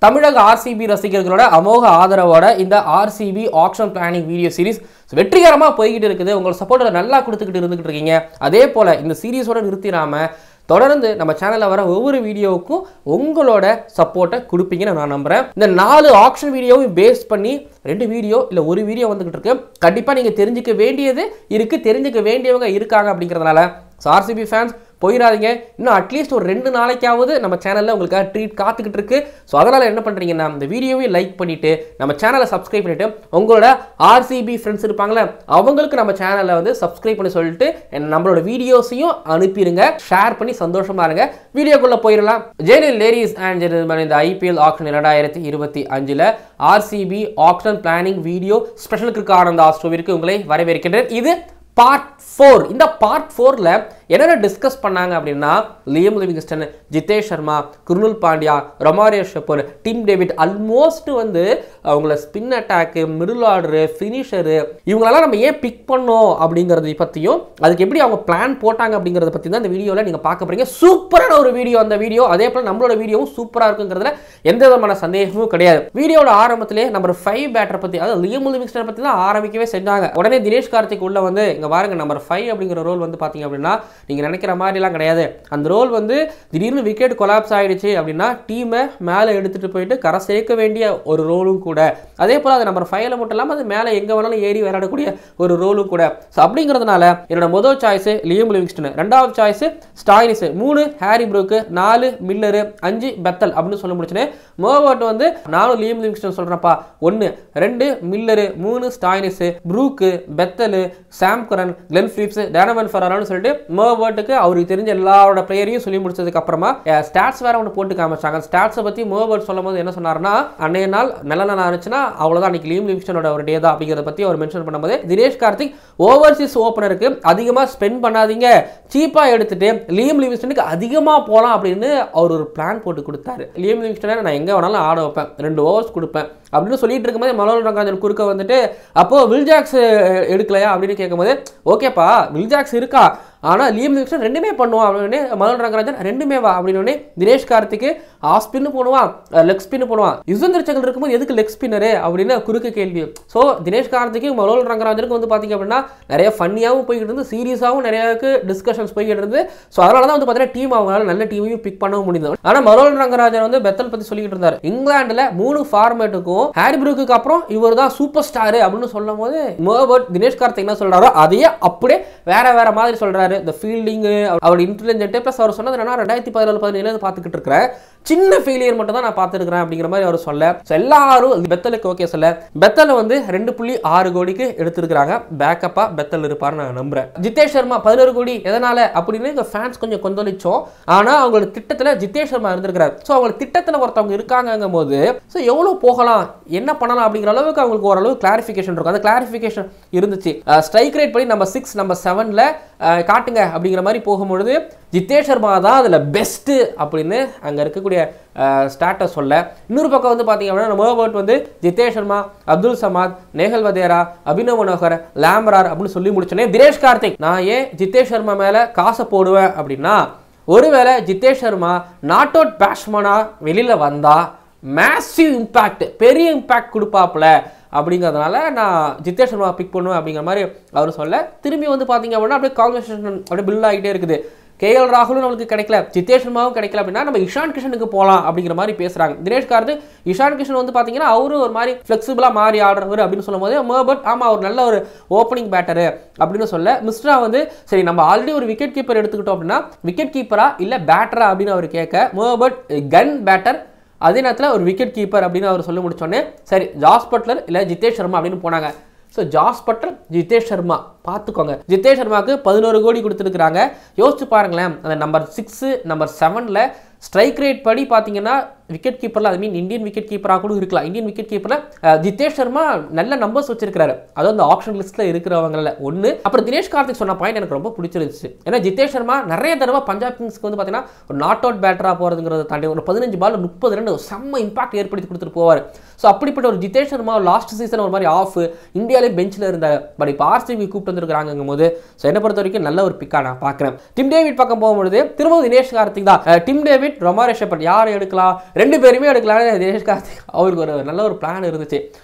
தமிழக ஆர்சிபி ரசிகர்களோட அமோக ஆதரவோட இந்த RCB action planning video series வெற்றிகரமாக போய்கிட்டு இருக்குது. உங்களோட சப்போர்ட்டை நல்லா கொடுத்துக்கிட்டு இருந்துகிட்டு இருக்கீங்க. அதே போல் இந்த சீரீஸோட நிறுத்திடாமல் தொடர்ந்து நம்ம சேனலில் வர ஒவ்வொரு வீடியோவுக்கும் உங்களோட சப்போர்ட்டை கொடுப்பீங்கன்னு நான் நம்புகிறேன். இந்த 4 ஆக்ஷன் வீடியோவும் பேஸ் பண்ணி 2 வீடியோ இல்லை ஒரு வீடியோ வந்துகிட்டு இருக்கு. கண்டிப்பாக நீங்கள் தெரிஞ்சுக்க வேண்டியது இருக்குது, தெரிஞ்சுக்க வேண்டியவங்க இருக்காங்க. அப்படிங்கிறதுனால ஆர்சிபி ஃபேன்ஸ் போயிடாதீங்க. இன்னும் அட்லீஸ்ட் ஒரு 2 நாளைக்காவது நம்ம சேனலில் உங்களுக்காக ட்ரீட் காத்துக்கிட்டு இருக்கு. ஸோ அதனால் என்ன பண்ணுறீங்கன்னா இந்த வீடியோவை லைக் பண்ணிவிட்டு நம்ம சேனலை சப்ஸ்கிரைப் பண்ணிவிட்டு உங்களோட ஆர்சிபி ஃப்ரெண்ட்ஸ் இருப்பாங்களே அவங்களுக்கு நம்ம சேனலை வந்து சப்ஸ்கிரைப் பண்ணி சொல்லிட்டு நம்மளோட வீடியோஸையும் அனுப்பிடுங்க. ஷேர் பண்ணி சந்தோஷமா இருங்க. வீடியோக்குள்ளே போயிடலாம். ஜெயலலிதா லேடிஸ் அண்ட் ஜென்டில்மேன், இந்த IPL action 2025 RCB action planning video special cricket ஆனந்த ஆஸ்ட்ரோவிற்கு உங்களை வரவேற்கின்றேன். இது பார்ட் 4. இந்த பார்ட் 4ல என்னென்ன டிஸ்கஸ் பண்ணாங்க அப்படின்னா Liam Livingstone, Jitesh Sharma, Krunal Pandya, Romario Shepherd, Tim David almost வந்து அவங்கள spin attack, middle order, finisher இவங்களெல்லாம் நம்ம ஏன் பிக் பண்ணோம் அப்படிங்கிறத பற்றியும் அதுக்கு எப்படி அவங்க பிளான் போட்டாங்க அப்படிங்கிறத பற்றி தான் இந்த வீடியோவில் நீங்கள் பார்க்க போறீங்க. சூப்பரான ஒரு வீடியோ அந்த வீடியோ. அதே போல் நம்மளோட வீடியோவும் சூப்பராக இருக்குங்கிறதுல எந்த விதமான சந்தேகமும் கிடையாது. வீடியோட ஆரம்பத்திலே நம்பர் 5 பேட்டரை பற்றி, அதாவது லியம் லிவிங்ஸ்டன் பற்றி தான் ஆரம்பிக்கவே செஞ்சாங்க. உடனே தினேஷ் கார்த்திக் உள்ள வந்து இங்கே பாருங்க நம்பர் 5 அப்படிங்கிற ரோல் வந்து பார்த்தீங்க அப்படின்னா நீங்கள் நினைக்கிற மாதிரிலாம் கிடையாது. அந்த ரோல் வந்து திடீர்னு விக்கெட் கொலாப்ஸ் ஆகிடுச்சு அப்படின்னா டீமை மேலே எடுத்துகிட்டு போயிட்டு கரை சேர்க்க வேண்டிய ஒரு ரோலும் கூட. அதே போல் அது நம்பர் 5ல மட்டும் இல்லாமல் அது மேலே எங்கே வேணாலும் ஏறி விளையாடக்கூடிய ஒரு ரோலும் கூட. ஸோ அப்படிங்கிறதுனால என்னோட முதல் சாய்ஸ் லியம் லிவிங்ஸ்டன், 2வது choice Stoinis, 3 Harry Brook, 4 Miller, 5 Bethell அப்படின்னு சொல்ல முடிச்சுன்னு மோவர்ட் வந்து 4 லியம் லிவிங்ஸ்டன் சொல்கிறப்பா. 1 2 Miller, 3 Stoinis, Brook, Bethell, Sam Curran, Glenn Phillips, Donovan ஃபெராரான்னு சொல்லிட்டு மோவர்ட்டுக்கு அவருக்கு தெரிஞ்ச எல்லாரோட பிளேயரையும் சொல்லி முடிச்சதுக்கு அப்புறமா ஸ்டாட்ஸ் வேற ஒன்று போட்டு காமிச்சாங்க. ஸ்டாட்ஸை பற்றி மோவர்ட் சொல்லும் போது என்ன சொன்னார்னா, அன்னைய நாள் நல்ல நாள் இருந்துச்சுன்னா அவ்வளோதான், அன்னைக்கு லியம் லிவிங்ஸ்டனோட ஒரு டே தான் அப்படிங்கிறத பற்றி அவர் மென்ஷன் பண்ணும்போது தினேஷ் கார்த்திக் ஓவர்சீஸ் ஓப்பனருக்கு அதிகமாக ஸ்பெண்ட் பண்ணாதீங்க, சீப்பாக எடுத்துட்டு லியம் லிவிங்ஸ்டனுக்கு அதிகமாக போகலாம் அப்படின்னு அவர் ஒரு பிளான் போட்டு கொடுத்தாரு. லியம் லிவிங்ஸ்டனை நான் எங்கே வேணாலும் ஆட வைப்பேன், 2 ஓவர்ஸ் கொடுப்பேன் அப்படின்னு சொல்லிட்டு இருக்கும்போது மனோல் ரங்கராஜன் குறுக்க வந்துட்டு அப்போ வில் ஜாக்ஸ் எடுக்கலையா அப்படின்னு கேட்கும்போது ஓகேப்பா வில் ஜாக்ஸ் இருக்கா, ஆனால் லியம் லிவிங்ஸ்டன் 2மே பண்ணுவான் அப்படின்னு மனோல் ரங்கராஜன் 2மே வா அப்படின்னு தினேஷ் கார்த்திக்கு ஆஃப் ஸ்பின்னு போடுவான், லெக் ஸ்பின்னு போடுவான். யுஸ்வேந்திர சகல் இருக்கும்போது எதுக்கு லெக் ஸ்பின்னரு அப்படின்னு குறுக்க கேள்வி. ஸோ தினேஷ் கார்த்திக்கு மனோல் ரங்கராஜனுக்கு வந்து பார்த்தீங்க அப்படின்னா நிறைய ஃபன்னியாகவும் போய்கிட்டு இருந்து, சீரியஸாகவும் நிறைய டிஸ்கஷன்ஸ் போய்கிட்டு இருந்து. ஸோ அதனால தான் வந்து பார்த்தீங்கன்னா டீம் அவங்களால நல்ல டீமையும் பிக் பண்ணவும் முடிந்தது. ஆனால் மனோல் ரங்கராஜன் வந்து பெத்தல் பற்றி சொல்லிக்கிட்டு இருந்தார். இங்கிலாண்டில் 3 ஃபார்மேட்டுக்கும் ஹாரி ப்ரூக்கு அப்புறம் இவர் தான் சூப்பர் ஸ்டார் அப்படின்னு சொல்லும் போது மோவர்ட் தினேஷ் கார்த்திக் என்ன சொல்றாரோ அதையே அப்படியே வேற வேற மாதிரி சொல்றாரு. இந்த ஃபீல்டிங் அவரோட இன்டெலிஜென்ட் பிளஸ் அவர் சொன்னது என்னன்னா 2017-17 பார்த்துக்கிட்டு இருக்கிறேன், சின்ன ஃபெயிலியர் மட்டும் தான் நான் பார்த்துருக்கிறேன் அப்படிங்கிற மாதிரி அவர் சொல்ல. எல்லாரும் பெத்தலுக்கு ஓகே சொல்ல. பெத்தலை வந்து 2.6 கோடிக்கு எடுத்திருக்கிறாங்க. பேக்கப்பா பெத்தல் இருப்பாரு நான் நம்புறேன். ஜிதேஷ் சர்மா 11 கோடி எதனால அப்படின்னு இந்த ஃபேன்ஸ் கொஞ்சம் கொந்தளிச்சோம். ஆனா அவங்களோட திட்டத்தில் ஜிதேஷ் சர்மா இருந்திருக்கிறார். ஸோ அவங்க திட்டத்தில் ஒருத்தவங்க இருக்காங்கும் போது ஸோ எவ்வளோ போகலாம், என்ன பண்ணலாம் அப்படிங்கிற அளவுக்கு அவங்களுக்கு ஓரளவு கிளாரிஃபிகேஷன் இருக்கும். அந்த கிளாரிஃபிகேஷன் இருந்துச்சு. ஸ்ட்ரைக் ரேட் படி நம்பர் 6 நம்பர் 7ல காட்டுங்க அப்படிங்கிற மாதிரி போகும்பொழுது ஜிதேஷ் சர்மா தான் அதில் பெஸ்ட்டு அப்படின்னு அங்கே இருக்கக்கூடிய ஸ்டாட்டை சொல்ல. இன்னொரு பக்கம் வந்து பார்த்தீங்க அப்படின்னா மோவர்ட் வந்து ஜிதேஷ் சர்மா, அப்துல் சமாத், நேஹல் வதேரா, அபினவ் மனோகர், லாம்ரார் அப்படின்னு சொல்லி முடிச்சோன்னே தினேஷ் கார்த்திக் நான் ஏன் ஜிதேஷ் சர்மா மேலே காசை போடுவேன் அப்படின்னா ஒருவேளை ஜிதேஷ் சர்மா நாட் அவுட் பேட்ஸ்மேனா வெளியில் வந்தா மேசிவ் இம்பேக்ட், பெரிய இம்பேக்ட் கொடுப்பாப்புல அப்படிங்கிறதுனால நான் ஜிதேஷ் சர்மா பிக் பண்ணுவேன் அப்படிங்கிற மாதிரி அவர் சொல்ல. திரும்பி வந்து பார்த்தீங்க அப்படின்னா அப்படியே கான்வர்சேஷன் அப்படியே பில்ட் ஆகிட்டே இருக்குது. கேஎல் ராகுலும் நம்மளுக்கு கிடைக்கல, ஜிதேஷ் சர்மாவும் கிடைக்கல அப்படின்னா நம்ம இஷான் கிஷனுக்கு போகலாம் அப்படிங்கிற மாதிரி பேசுறாங்க. தினேஷ் கார்த்திக் இஷான் கிஷன் வந்து பார்த்தீங்கன்னா அவரும் ஒரு மாதிரி ஃப்ளெக்சிபிளாக மாறி ஆடுறவர் அப்படின்னு சொல்லும் போது மோபட் ஆமாம் அவர் நல்ல ஒரு ஓப்பனிங் பேட்டரு அப்படின்னு சொல்ல. மிஸ்ரா வந்து சரி நம்ம ஆல்ரெடி ஒரு விக்கெட் கீப்பர் எடுத்துக்கிட்டோம் அப்படின்னா விக்கெட் கீப்பரா இல்லை பேட்டரா அப்படின்னு அவர் கேட்க மோபட் கன் பேட்டர், அதே நேரத்தில் ஒரு விக்கெட் கீப்பர் அப்படின்னு அவர் சொல்ல முடிச்சோன்னே சரி ஜாஸ் பட்லர் இல்லை ஜிதேஷ் சர்மா அப்படின்னு போனாங்க. So Jos Buttler, Jitesh Sharma பார்த்துக்கோங்க. ஜிதேஷ் சர்மாவுக்கு 11 கோடி கொடுத்துருக்குறாங்க. யோசிச்சு பாருங்களேன், அந்த நம்பர் 6 நம்பர் 7ல ஸ்ட்ரைக் ரேட் படி பார்த்தீங்கன்னா விக்கெட் கீப்பரில் அது மீன் இந்தியன் விக்கெட் கீப்பராக கூட இருக்கலாம். இந்தியன் விக்கெட் கீப்பரில் ஜிதேஷ் சர்மா நல்ல நம்பர்ஸ் வச்சிருக்காரு. அதாவது அந்த ஆப்ஷன் லிஸ்ட்டில் இருக்கிறவங்கள ஒன்று. அப்புறம் தினேஷ் கார்த்திக் சொன்ன பாயிண்ட் எனக்கு ரொம்ப பிடிச்சிருந்துச்சு. ஏன்னா ஜிதேஷ் சர்மா நிறைய தடவை பஞ்சாப் கிங்ஸ்க்கு வந்து பார்த்தீங்கன்னா ஒரு நாட் அவுட் பேட்டராக போகிறதுங்கிறத தாண்டி ஒரு 15 பால் 30 ரன் செம்ம இம்பாக்ட் ஏற்படுத்தி கொடுத்துட்டு போவார். ஸோ அப்படிப்பட்ட ஒரு ஜிதேஷ் சர்மா லாஸ்ட் சீசன் ஒரு மாதிரி ஆஃப் இந்தியாவிலே பெஞ்சில் இருந்தார். பட் இப்போ ஆர்சிபி கூப்பிட்டு வந்துருக்காங்கும் போது ஸோ என்னை பொறுத்த வரைக்கும் நல்ல ஒரு பிக்காக நான் பார்க்குறேன். டிம் டேவிட் பக்கம் போகும்பொழுது திரும்பவும் தினேஷ் கார்த்திக் தான். Tim David David, Romario shepherd யார் எடுக்கலாம், 2 பேருமே எடுக்கலாம்னு தினேஷ் கார்த்திக் அவருக்கு ஒரு நல்ல ஒரு பிளான் இருந்துச்சு.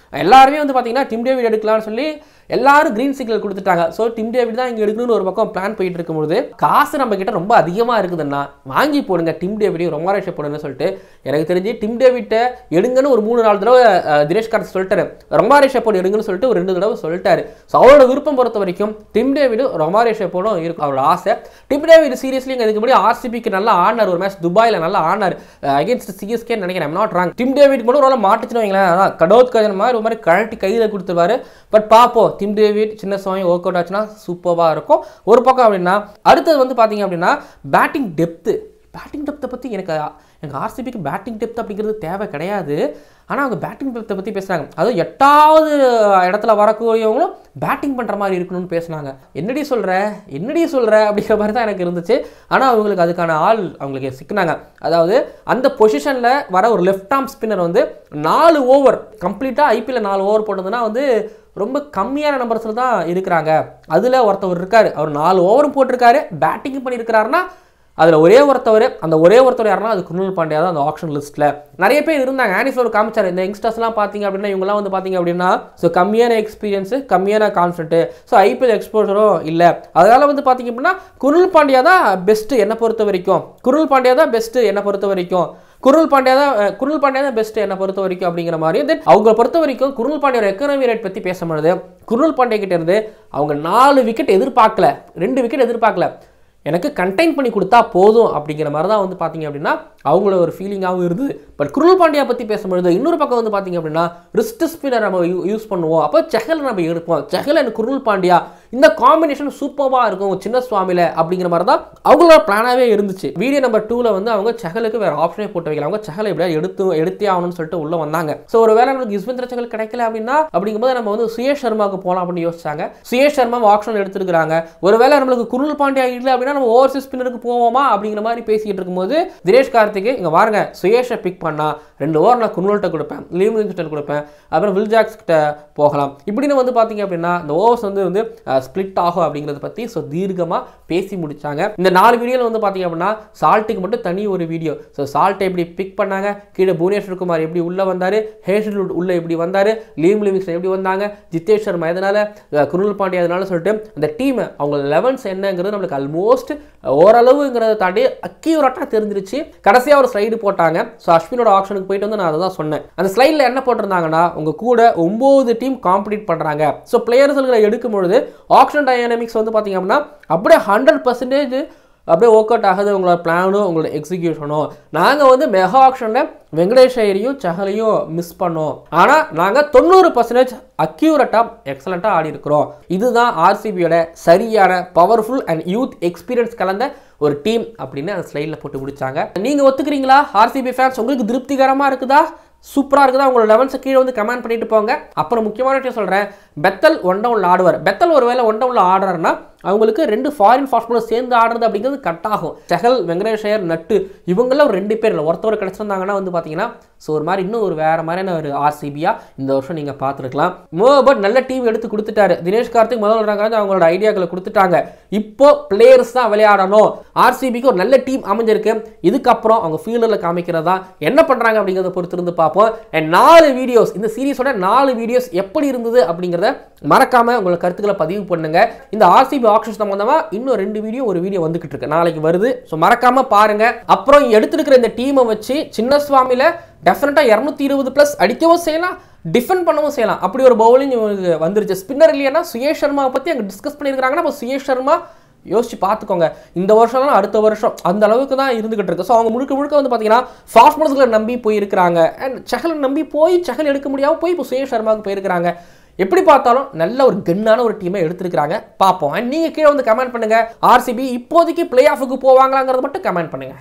எல்லாருமே வந்து பார்த்தீங்கன்னா டிம் டேவிட் எடுக்கலாம்னு சொல்லி எல்லாரும் கிரீன் சிக்னல் கொடுத்துட்டாங்க. ஸோ டிம் டேவிட் தான் இங்கே எடுக்கணும்னு ஒரு பக்கம் பிளான் போயிட்டு இருக்கும்போது காசு நம்ம கிட்ட ரொம்ப அதிகமாக இருக்குதுன்னா வாங்கி போடுங்க டிம் டேவிடையும் ரொமாரியோ ஷெப்பர்ட்னு சொல்லிட்டு. எனக்கு தெரிஞ்சு டிம் டேவிட்டை எடுங்கன்னு ஒரு 3-4 தடவை தினேஷ் கார்த்திக் சொல்லிட்டாரு, ரொமாரியோ ஷெப்பர்ட் எடுங்கன்னு சொல்லிட்டு ஒரு 2 தடவை சொல்லிட்டாரு. ஸோ அவரோட விருப்பம் பொறுத்த வரைக்கும் டிம் டேவிடும் ரொமாரியோ ஷெப்பர்டும் இருக்கும் அவரோட ஆசை. டிம் டேவிட் சீரியஸ்லி இதுக்கு முன்னாடி ஆர்சிபிக்கு நல்லா ஆடினார், ஒரு மேட்ச் துபாயில் நல்லா ஆடினார் அகேன்ஸ்ட் சிஎஸ்கே நினைக்கிறேன், I'm not wrong. Tim David கூட ஒரு மாட்டுச்சுன்னு வைங்களேன், அதான் கடோத் கஜன் மாதிரி ஒரு மாதிரி கழட்டி கையில் கொடுத்துருவாரு. பட் பார்ப்போம், டிம் டேவிட் சின்ன சுவாமி ஒர்க் அவுட் ஆச்சுன்னா சூப்பராக இருக்கும் ஒரு பக்கம். அப்படின்னா அடுத்தது வந்து பார்த்தீங்க அப்படின்னா பேட்டிங் டெப்த்து பற்றி எனக்கு ஆர்சிபிக்கு பேட்டிங் டெப்த் அப்படிங்கிறது தேவை கிடையாது. ஆனால் அவங்க பேட்டிங் டெப்த்தை பற்றி பேசுகிறாங்க, அதுவும் 8வது இடத்துல வரக்கூடியவங்களும் பேட்டிங் பண்ணுற மாதிரி இருக்கணும்னு பேசுனாங்க. என்னடி சொல்கிற அப்படிங்கிற மாதிரி தான் எனக்கு இருந்துச்சு. ஆனால் அவங்களுக்கு அதுக்கான ஆள் அவங்களுக்கு சிக்கினாங்க. அதாவது அந்த பொசிஷனில் வர ஒரு லெஃப்ட் ஆர்ம் ஸ்பின்னர் வந்து 4 ஓவர் கம்ப்ளீட்டாக ஐபிஎல்ல 4 ஓவர் போட்டதுன்னா வந்து ரொம்ப கம்மியான நம்பர்ஸில் தான் இருக்கிறாங்க. அதில் ஒருத்தவர் இருக்கார், அவர் 4 ஓவரும் போட்டிருக்காரு, பேட்டிங் பண்ணியிருக்கிறாருன்னா அதில் ஒரே ஒருத்தர் யாருன்னா அது குருணால் பாண்டியா தான் அந்த ஆப்ஷன் லிஸ்ட்டில். நிறைய பேர் இருந்தாங்க, ஆனிஸோட காமிச்சார். இந்த யங்ஸ்டர்ஸ்லாம் பார்த்தீங்க அப்படின்னா இவங்கெல்லாம் வந்து பார்த்தீங்க அப்படின்னா ஸோ கம்மியான எக்ஸ்பீரியன்ஸு, கம்மியான கான்ஃபிடென்ட்டு, ஸோ ஐபிஎல் எக்ஸ்போசரும் இல்லை. அதனால் வந்து பார்த்தீங்க அப்படின்னா குருணால் பாண்டியா தான் பெஸ்ட்டு என்னை பொறுத்த வரைக்கும் பெஸ்ட் என்னை பொறுத்த வரைக்கும் அப்படிங்கிற மாதிரி. தென் அவங்க பொறுத்த வரைக்கும் குருணால் பாண்டியோட எக்கனாமி ரேட் பற்றி பேசும்பொழுது குருணால் பாண்டியா கிட்ட இருந்து அவங்க 4 விக்கெட் எதிர்பார்க்கல, 2 விக்கெட் எதிர்பார்க்கல, எனக்கு கண்டெயின் பண்ணி கொடுத்தா போதும் அப்படிங்கிற மாதிரி தான் வந்து பார்த்தீங்க அப்படின்னா அவங்களோட ஒரு ஃபீலிங்காகவும் இருந்தது. பட் குருணால் பாண்டியா பற்றி பேசும்பொழுது இன்னொரு பக்கம் வந்து பார்த்தீங்க அப்படின்னா ரிஸ்ட் ஸ்பின்னர் நம்ம யூஸ் பண்ணுவோம், அப்போ செஹல் நம்ம எடுப்போம், செஹல் அண்ட் குருணால் பாண்டியா இந்த காம்பினேஷன் சூப்பராக இருக்கும் சின்ன சுவாமியில் அப்படிங்கிற மாதிரி தான் அவங்களோட பிளானாகவே இருந்துச்சு. வீடியோ நம்பர் 2ல் வந்து அவங்க செஹலுக்கு வேறு ஆப்ஷனே போட்டு வைக்கல, அவங்க செஹலை எப்படியா எடுத்தே ஆகணும்னு சொல்லிட்டு உள்ளே வந்தாங்க. ஸோ ஒரு வேளை நமக்கு யுஸ்வேந்திர செஹல் கிடைக்கல அப்படின்னா அப்படிங்கும்போது நம்ம வந்து சுயேஷ் சர்மாவுக்கு போகலாம் அப்படின்னு யோசிச்சாங்க. சுயேஷ் சர்மா ஆப்ஷன் எடுத்துருக்காங்க. ஒருவேளை நம்மளுக்கு குருணால் பாண்டியா இல்லை அப்படின்னா நம்ம ஓவர்சீஸ் ஸ்பின்னருக்கு போவோமா அப்படிங்கிற மாதிரி பேசிக்கிட்டு இருக்கும்போது தினேஷ் கார்த்திக் இங்கே பாருங்க சுயேஷை பிக் பண்ணா 2 ஓவர் நான் குருணால்கிட்ட கொடுப்பேன், லீவ் லிவிங்ஸ்டன் கொடுப்பேன், அப்புறம் வில் ஜாக்ஸ் கிட்ட போகலாம். இப்படின்னு வந்து பார்த்தீங்க அப்படின்னா இந்த ஓவர்ஸ் வந்து ஸ்பிளிட் ஆகும் அப்படிங்கிறத பற்றி ஸோ தீர்க்கமாக பேசி முடிச்சாங்க. இந்த 4 வீடியோவில் வந்து பார்த்தீங்க அப்படின்னா சால்ட்டுக்கு மட்டும் தனி ஒரு வீடியோ. ஸோ சால்ட்டை எப்படி பிக் பண்ணாங்க, கீழே புவனேஸ்வர் குமார் எப்படி உள்ளே வந்தார், ஹேசல்வுட் உள்ளே எப்படி வந்தார், லீவ் லிவிங்ஸ்டன் எப்படி வந்தாங்க, ஜித்தேஷ் சர்மா எதனால, குருணால் பாண்டியா எதனால சொல்லிட்டு அந்த டீம் அவங்க 11s என்னங்கிறது நம்மளுக்கு ஆல்மோஸ்ட் ஓரளவுங்கிறத தாண்டி அக்யூரேட்டாக தெரிஞ்சிருச்சு. கடைசியாக ஒரு ஸ்லைடு போட்டாங்க. ஸோ அஸ்வினோட ஆப்ஷனுக்கு போயிட்டு வந்து நான் அதை தான் சொன்னேன். அந்த ஸ்லைடில் என்ன போட்டிருந்தாங்கன்னா உங்கள் கூட 9 டீம் காம்படிட் பண்ணுறாங்க. ஸோ பிளேயர்ஸ்களை எடுக்கும் பொழுது ஆக்ஷன் டைனாமிக்ஸ் வந்து பார்த்தீங்க அப்படின்னா அப்படியே 100% அப்படியே ஒர்க் அவுட் ஆகுது. உங்களோட பிளானும் உங்களோட எக்ஸிக்யூஷனும். நாங்கள் வந்து மெகா ஆக்ஷனில் வெங்கடேஷ் ஐயரையும் செஹலையும் மிஸ் பண்ணோம், ஆனால் நாங்கள் 90% அக்யூரேட்டாக எக்ஸலண்ட்டாக ஆடி இருக்கிறோம். இதுதான் ஆர்சிபியோட சரியான பவர்ஃபுல் அண்ட் யூத் எக்ஸ்பீரியன்ஸ் கலந்த ஒரு டீம் அப்படின்னு அந்த ஸ்லைடில் போட்டு முடிச்சாங்க. நீங்கள் ஒத்துக்கிறீங்களா ஆர்சிபி ஃபேன்ஸ்? உங்களுக்கு திருப்திகரமாக இருக்குதா, சூப்பராக இருக்குதா? உங்களோட 11s கீழே வந்து கமெண்ட் பண்ணிட்டு போங்க. அப்புறம் முக்கியமான விஷயம் சொல்கிறேன், பெத்தல் 1 டவுனில் ஆடுவார். பெத்தல் ஒரு வேளை 1 டவுனில் ஆடுறாருன்னா அவங்களுக்கு 2 ஃபாரின் ஃபாஸ்ட் பாலர் சேர்ந்து ஆடுறது அப்படிங்கிறது கட் ஆகும். செஹல், வெங்கடேஷ் ஐயர், நட்டு இவங்களாம் ஒரு 2 பேர் இல்லை, ஒருத்தவர் கிடச்சிருந்தாங்கன்னா வந்து பார்த்தீங்கன்னா ஸோ ஒரு மாதிரி இன்னும் ஒரு வேறு மாதிரியான ஒரு ஆர்சிபியா இந்த வருஷம் நீங்கள் பார்த்துருக்கலாம். பட் நல்ல டீம் எடுத்து கொடுத்துட்டாரு தினேஷ் கார்த்திக். முதல் ரங்காவது அவங்களோட ஐடியாக்களை கொடுத்துட்டாங்க. இப்போ பிளேயர்ஸ் தான் விளையாடணும். ஆர்சிபிக்கு ஒரு நல்ல டீம் அமைஞ்சிருக்கு. இதுக்கப்புறம் அவங்க ஃபீல்டில் காமிக்கிறதா என்ன பண்ணுறாங்க அப்படிங்கிறத பொறுத்து இருந்து பார்ப்போம். அண்ட் 4 வீடியோஸ், இந்த சீரீஸோட 4 வீடியோஸ் எப்படி இருந்தது அப்படிங்கிறத மறக்காம உங்களோட கருத்துக்களை பதிவு பண்ணுங்க. இந்த ஆர்சிபி ஆக்ஷன் சம்பந்தமா இன்னும் 2 ஒரு வீடியோ வந்துகிட்டு இருக்கு, நாளைக்கு வருது. ஸோ மறக்காம பாருங்க. அப்புறம் எடுத்துருக்கிற இந்த டீமை வச்சு சின்ன சுவாமியில டெஃபினட்டா 220+ அடிக்கவும் செய்யலாம், டிஃபெண்ட் பண்ணவும் செய்யலாம். அப்படி ஒரு பவுலிங் வந்துருச்சு. ஸ்பின்னர் இல்லையா சுயேஷ் சர்மா பத்தி அங்கே டிஸ்கஸ் பண்ணியிருக்காங்கன்னா அப்போ சுயேஷ் சர்மா யோசிச்சு பார்த்துக்கோங்க. இந்த வருஷம்லாம் அடுத்த வருஷம் அந்த அளவுக்கு தான் இருந்துகிட்டு இருக்கு. ஸோ அவங்க முழுக்க வந்து பார்த்தீங்கன்னா ஃபாஸ்ட் பாலர்ஸ்களை நம்பி போயிருக்கிறாங்க. அண்ட் செஹலை நம்பி போய் செஹல் எடுக்க முடியாமல் போய் இப்போ சுயேஷ் சர்மாவுக்கு போயிருக்கிறாங்க. எப்படி பார்த்தாலும் நல்ல ஒரு கன்னான ஒரு டீமை எடுத்திருக்காங்க. பார்ப்போம். அண்ட் நீங்கள் கீழே வந்து கமெண்ட் பண்ணுங்க, ஆர்சிபி இப்போதைக்கு பிளே ஆஃபுக்கு போவாங்களாங்கிறத மட்டும் கமெண்ட் பண்ணுங்க.